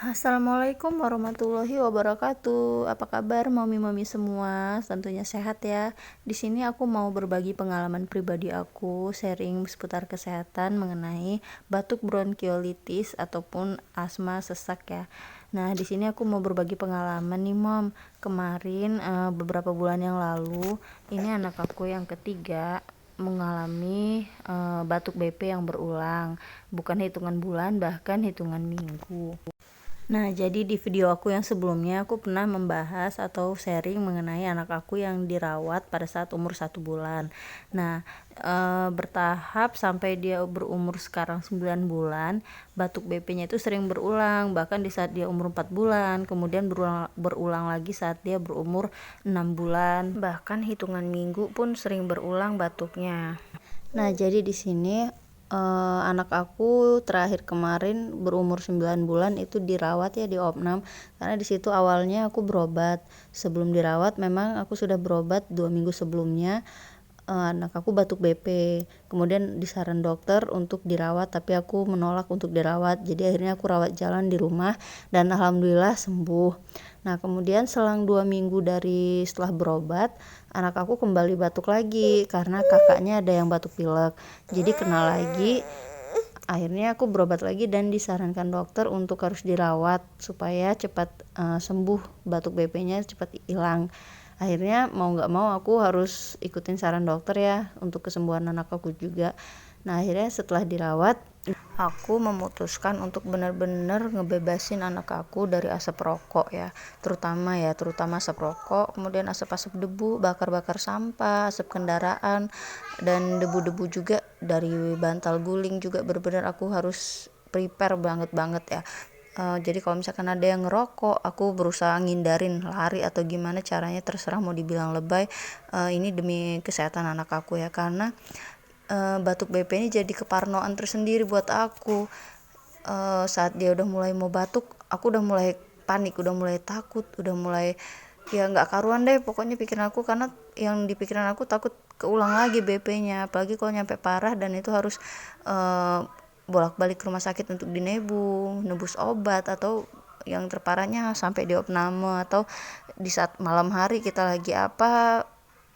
Assalamualaikum warahmatullahi wabarakatuh. Apa kabar mami-mami semua? Tentunya sehat ya. Di sini aku mau berbagi pengalaman pribadi aku, sharing seputar kesehatan mengenai batuk bronkiolitis ataupun asma sesak ya. Nah, di sini aku mau berbagi pengalaman nih, Mom. Kemarin beberapa bulan yang lalu, ini anak aku yang ketiga mengalami batuk BP yang berulang, bukan hitungan bulan bahkan hitungan minggu. Nah, jadi di video aku yang sebelumnya aku pernah membahas atau sharing mengenai anak aku yang dirawat pada saat umur 1 bulan. Nah, bertahap sampai dia berumur sekarang 9 bulan, batuk BP-nya itu sering berulang, bahkan di saat dia umur 4 bulan, kemudian berulang lagi saat dia berumur 6 bulan, bahkan hitungan minggu pun sering berulang batuknya. Nah, jadi di sini anak aku terakhir kemarin berumur 9 bulan itu dirawat ya di opnam, karena di situ awalnya aku berobat. Sebelum dirawat memang aku sudah berobat 2 minggu sebelumnya. Anak aku batuk BP, kemudian disaran dokter untuk dirawat, tapi aku menolak untuk dirawat. Jadi akhirnya aku rawat jalan di rumah dan alhamdulillah sembuh. Nah, kemudian selang 2 minggu dari setelah berobat, anak aku kembali batuk lagi karena kakaknya ada yang batuk pilek. Jadi kena lagi. Akhirnya aku berobat lagi dan disarankan dokter untuk harus dirawat supaya cepat sembuh, batuk BP-nya cepat hilang. Akhirnya mau nggak mau aku harus ikutin saran dokter ya untuk kesembuhan anak aku juga. Nah, akhirnya setelah dirawat, aku memutuskan untuk benar-benar ngebebasin anak aku dari asap rokok ya, terutama asap rokok, kemudian asap-asap debu, bakar-bakar sampah, asap kendaraan, dan debu-debu juga dari bantal guling juga. Benar-benar aku harus prepare banget ya. Jadi kalau misalkan ada yang ngerokok, aku berusaha ngindarin, lari atau gimana caranya, terserah mau dibilang lebay. Ini demi kesehatan anak aku ya, karena batuk BP ini jadi keparnoan tersendiri buat aku. Saat dia udah mulai mau batuk, aku udah mulai panik, udah mulai takut, udah mulai ya nggak karuan deh pokoknya pikiran aku, karena yang di pikiran aku takut keulang lagi BP-nya, apalagi kalau nyampe parah dan itu harus bolak-balik ke rumah sakit untuk dinebung, nebus obat, atau yang terparahnya sampai diopname, atau di saat malam hari kita lagi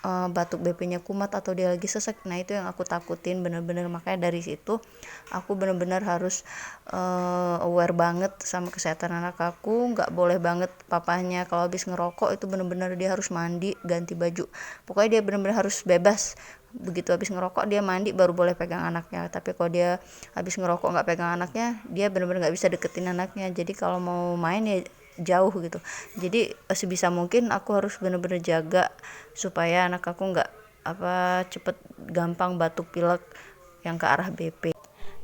batuk BP-nya kumat atau dia lagi sesek. Nah, itu yang aku takutin bener-bener. Makanya dari situ aku bener-bener harus aware banget sama kesehatan anak aku. Nggak boleh banget papanya kalau habis ngerokok itu bener-bener dia harus mandi, ganti baju, pokoknya dia bener-bener harus bebas. Begitu habis ngerokok dia mandi baru boleh pegang anaknya, tapi kalau dia habis ngerokok nggak pegang anaknya, dia bener-bener nggak bisa deketin anaknya. Jadi kalau mau main ya jauh gitu. Jadi sebisa mungkin aku harus bener-bener jaga supaya anak aku nggak cepet gampang batuk pilek yang ke arah BP.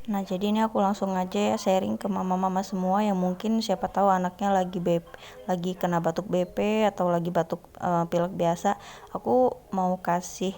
Nah, jadi ini aku langsung aja ya sharing ke mama-mama semua yang mungkin siapa tahu anaknya lagi kena batuk BP atau lagi batuk pilek biasa. Aku mau kasih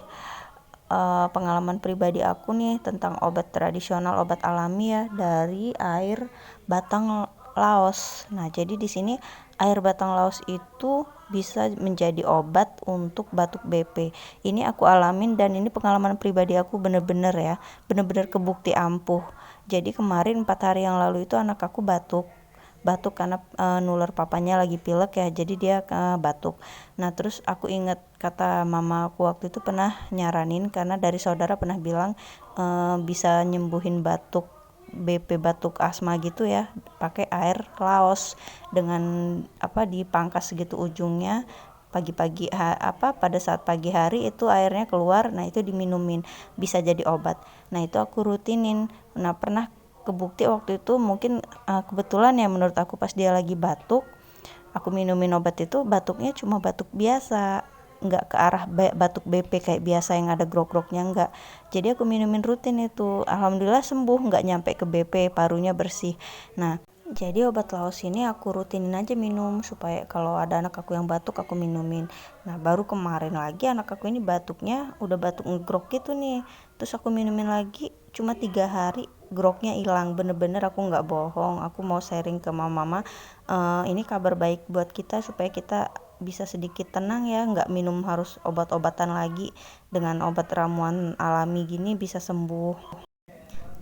pengalaman pribadi aku nih tentang obat tradisional, obat alami ya, dari air batang laos. Nah, jadi di sini air batang laos itu bisa menjadi obat untuk batuk BP. Ini aku alamin dan ini pengalaman pribadi aku bener-bener ya, bener-bener kebukti ampuh. Jadi kemarin 4 hari yang lalu itu anak aku batuk karena nular papanya lagi pilek ya, jadi dia batuk. Nah, terus aku ingat kata mama aku waktu itu pernah nyaranin, karena dari saudara pernah bilang bisa nyembuhin batuk BP, batuk asma gitu ya, pakai air laos dengan dipangkas gitu ujungnya. Pagi-pagi pada saat pagi hari itu airnya keluar, nah itu diminumin, bisa jadi obat. Nah, itu aku rutinin. Nah, pernah kebukti waktu itu, mungkin kebetulan ya menurut aku, pas dia lagi batuk aku minumin obat itu, batuknya cuma batuk biasa, nggak ke arah batuk BP kayak biasa yang ada grok-groknya, enggak. Jadi aku minumin rutin itu, alhamdulillah sembuh, nggak nyampe ke BP, parunya bersih. Nah, jadi obat laos ini aku rutinin aja minum supaya kalau ada anak aku yang batuk aku minumin. Nah, baru kemarin lagi anak aku ini batuknya udah batuk ngegrok gitu nih, terus aku minumin lagi, cuma 3 hari groknya hilang. Bener-bener aku nggak bohong, aku mau sharing ke mama-mama. Ini kabar baik buat kita supaya kita bisa sedikit tenang ya, nggak minum harus obat-obatan lagi, dengan obat ramuan alami gini bisa sembuh.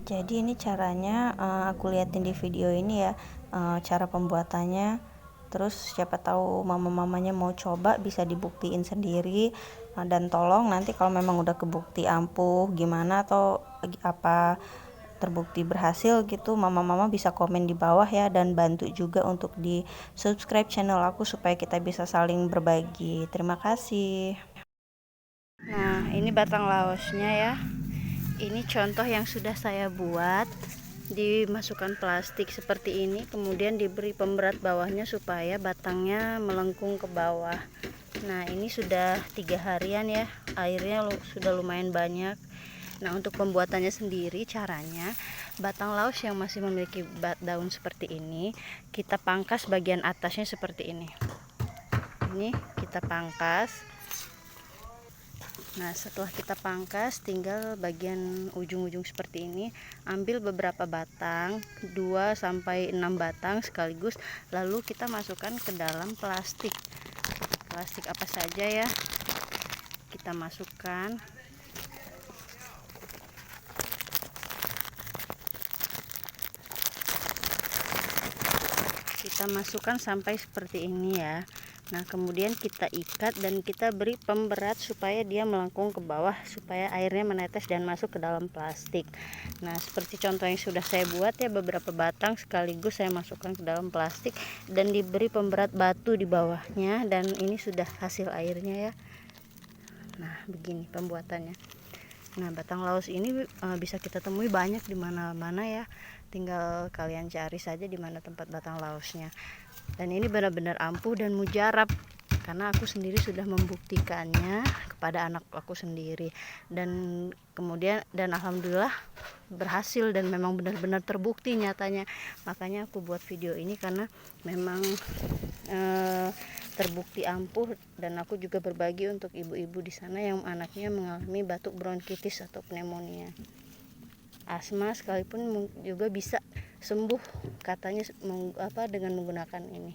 Jadi ini caranya aku liatin di video ini ya. cara pembuatannya. Terus siapa tahu mama-mamanya mau coba, bisa dibuktiin sendiri. Dan tolong nanti kalau memang udah kebukti ampuh gimana atau apa terbukti berhasil gitu, mama-mama bisa komen di bawah ya, dan bantu juga untuk di subscribe channel aku supaya kita bisa saling berbagi. Terima kasih. Nah, ini batang laosnya ya. Ini contoh yang sudah saya buat. Dimasukkan plastik seperti ini, kemudian diberi pemberat bawahnya supaya batangnya melengkung ke bawah. Nah, ini sudah 3 harian ya, airnya sudah lumayan banyak. Nah, untuk pembuatannya sendiri, caranya batang laos yang masih memiliki daun seperti ini, kita pangkas bagian atasnya seperti ini. Ini kita pangkas. Nah, setelah kita pangkas, tinggal bagian ujung-ujung seperti ini, ambil beberapa batang, 2-6 batang sekaligus, lalu kita masukkan ke dalam plastik apa saja ya, kita masukkan. Kita masukkan sampai seperti ini ya. Nah, kemudian kita ikat dan kita beri pemberat supaya dia melengkung ke bawah, supaya airnya menetes dan masuk ke dalam plastik. Nah, seperti contoh yang sudah saya buat ya, beberapa batang sekaligus saya masukkan ke dalam plastik dan diberi pemberat batu di bawahnya, dan ini sudah hasil airnya ya. Nah, begini pembuatannya. Nah, batang laos ini bisa kita temui banyak di mana-mana ya. Tinggal kalian cari saja di mana tempat batang laosnya. Dan ini benar-benar ampuh dan mujarab, karena aku sendiri sudah membuktikannya kepada anak aku sendiri, dan kemudian alhamdulillah berhasil dan memang benar-benar terbukti nyatanya. Makanya aku buat video ini karena memang terbukti ampuh, dan aku juga berbagi untuk ibu-ibu di sana yang anaknya mengalami batuk bronkitis atau pneumonia, asma sekalipun juga bisa sembuh katanya dengan menggunakan ini.